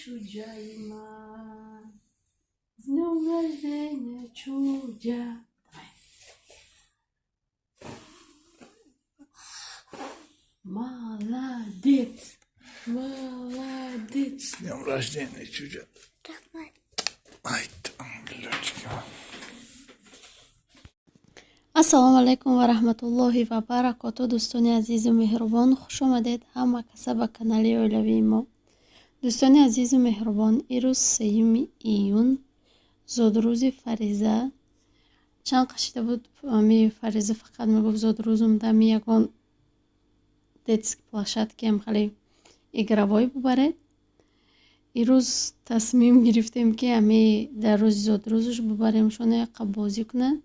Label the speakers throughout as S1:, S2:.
S1: чуджай ман. С днем рождения, чудя. Молодец. Молодец.
S2: С днем рождения, чудя. Ай, Лёлечка.
S1: ассалому алайкум ва раҳматуллоҳи ва баракоту. дӯстони азизу меҳрубон, хуш омадед ҳама каса ба канали оилавии мо. дӯстони азизу меҳрубон, ирӯз 3 июн зодрӯзи Фариза. чанд қашида буд Фариза фақат мегуфт зодрӯзум дами ягон детски площадкаам хеле игравой бубаред. ирӯз тасмим гирифтем ки дар рӯзи зодрӯзаш бубаремшона яқа бозӣ кунад.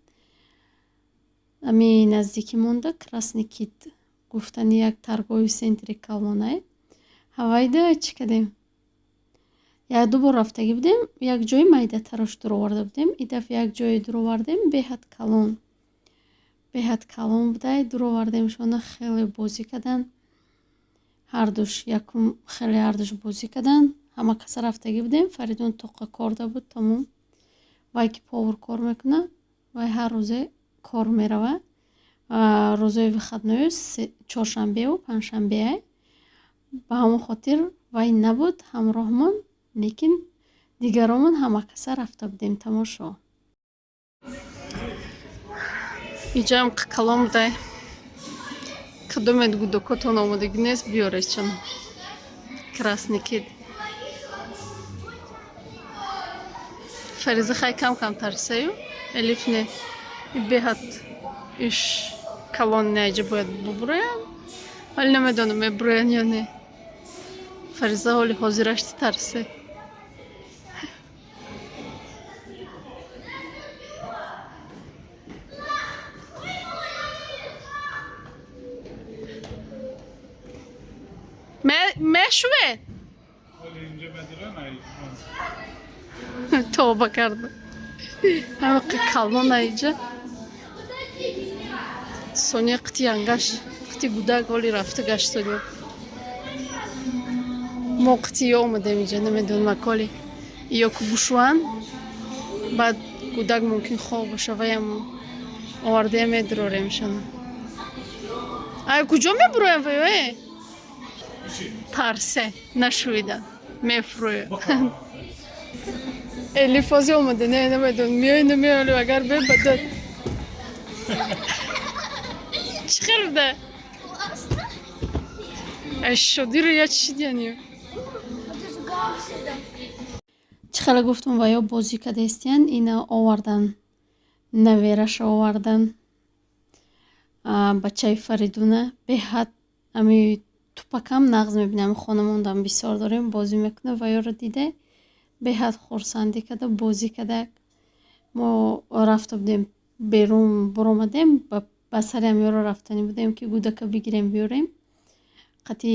S1: наздики монда Красный кит гуфтани як торгови центри Калонай. ҳавайда чӣ кардем? як ду бор рафтагӣ будем, як ҷои майдатарош дуроварда будем. И дафъа як ҷое дуровардем, беҳад калон будай дуровардемшона. хеле бозӣ кардан, ҳардуш бозӣ кардан. ҳама каса рафтагӣ будем. Фаридун тоқа корда буд тамом. вай ки повар кор мекунад, вай ҳар рӯзе кор мерава. рӯзои выходнои чоршанбеу панҷшанбеай. ба ҳамон хотир вай набуд ҳамроҳмон, лекин дигаромон ҳама каса рафта будем тамошо. иҷаам қиқалон будай. кадомед гудокотон омодагӣ нест биёред чун. Красный кит. Фариза хай кам тарсаю. Элиф не. беҳад иш калон наҷа бояд бубурояд. вале намедонам мебурояд ё не. Фариза ҳоли ҳозираш тарсе. мешуве توبه کرده همه کلمان ایجا سونیا قطی انگاش قطی گودک حالی رفته گشت دادیم. ما قطی ها اومدیم اینجا نمیدونم اکالی یا کبوشوان بعد گودک ممکن خواب باشه و هم آورده هم ادراریم شنه. ای کجا میبرویم ویوه؟ ترسه نشویدن میفروی. Elifazı olmadı ne demedim. Miyo agar be badat. Çıkar da. Şodiri ya çişi diyaniyor. Çıkala guftum vayo bozi kadestiyen ina ovardan. Naveraş ovardan. Bachai Fariduna behat ami tupakam nağz mebinem xonamondan bisor darim bozi mekune vayo ra dide. беҳад хурсандӣ када бозӣ када. мо рафта будем берун буромадем, ба сари ҳамёро рафтанӣ будем ки гудака бигирем биёрем. қати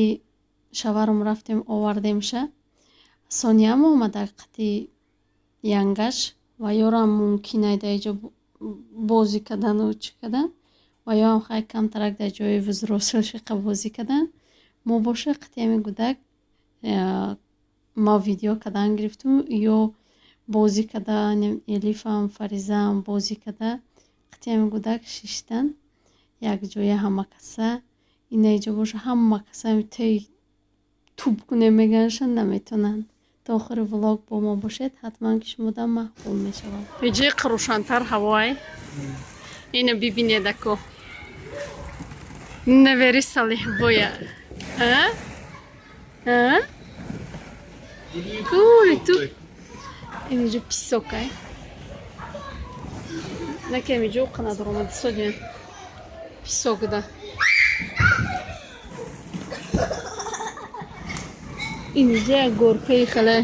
S1: шаварум рафтем овардемша. сониям омада қати янгаш ва ёрам мумкина да иҷо бозӣ кадану чӣ кадан ва ёам хай камтарак дар ҷои взрослиша бозӣ кадан. мо боша қати ҳами гудак ма видео кадан гирифтум ё бозӣ када Элифам Фаризаам бозӣ када қитиами гудак шиштан як ҷоя ҳама каса ина иҷо боша ҳама каса тои туб куне меганшан наметонанд. то охири влог бо мо бошед, ҳатман ки шумода маҳбуб мешавад. иҷои қирӯшантар ҳавоай ина бибинед ако навери салиҳбоя Кури ту. Инҷо писокай. Накем иҷо қана дуромади содиен. Писок да. Инҷо як горкаи хеле.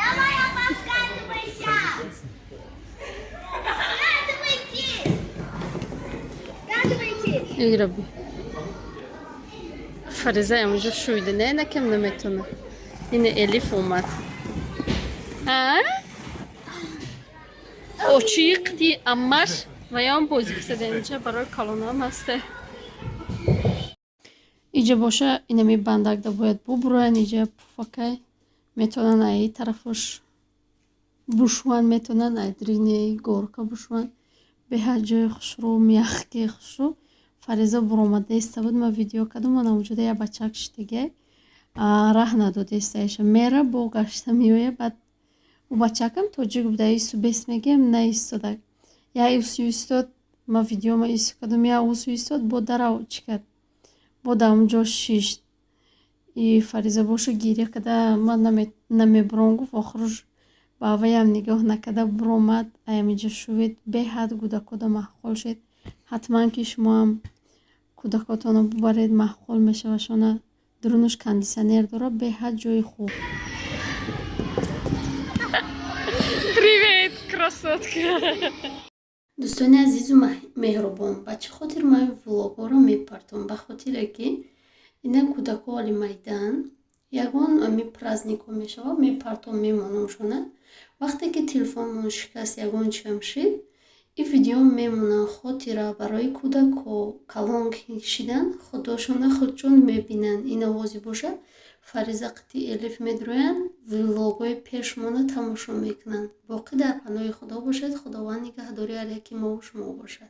S3: Давай опоскатывайся. Скатывайте.
S1: Играби. Фариза ямҷо шӯйда не накем наметона. Ина Элиф омад. очии қити аммаш ва ём бозӣ кисада инҷа барои калонам ҳасте. иҷа боша инами бандакда бояд бубуран, иҷа пуфакай метавонанд ай тарафаш бушван, метавонанд ай дрини горка бушван. Беҳад ҷои хушрӯ, мяхки хушрӯ. Фариза буромада иста буд, ма видео кардам, ана вуҷуда я бачак штиге раҳ надод истаиша мера бо гашта меоя. Баъд у бачакам тоҷик буда, ису бес мегем наистодак. Я усу истод, ма видеома ису кардам, я усу истод бо дарав чӣ кард, бо да унҷо шишт. И Фариза боша гиря када, ма намебурам гуфт, охируш ба аваям нигоҳ накарда буромад, аямиҷа шувид. Беҳад кӯдакода маҳқул шед. Ҳатман ки шумоам кӯдакотонро бубаред, маҳқул мешава. Шона дурунуш кондисионер дорад, беҳад ҷои хуб.
S4: Привет, красотка!
S1: дӯстони азизу меҳрубон, ба чӣ хотир ман влогҳоро мепартам? Ба хотире ки ина кӯдако оли майдан ягон ами праздникҳо мешава, мепартам, мемонам шона. Вақте ки телефонмон шикаст, ягон чиам шид, и видео мемона хотира барои кӯдако калон кишидан, худошона худчун мебинанд. Ин овози бошад, Фариза қити элиф медироянд, влогҳои пешмона тамошо мекунанд. Боқӣ дар паноҳи худо бошед. Худованд нигаҳдори ҳар яки мо шумо бошад.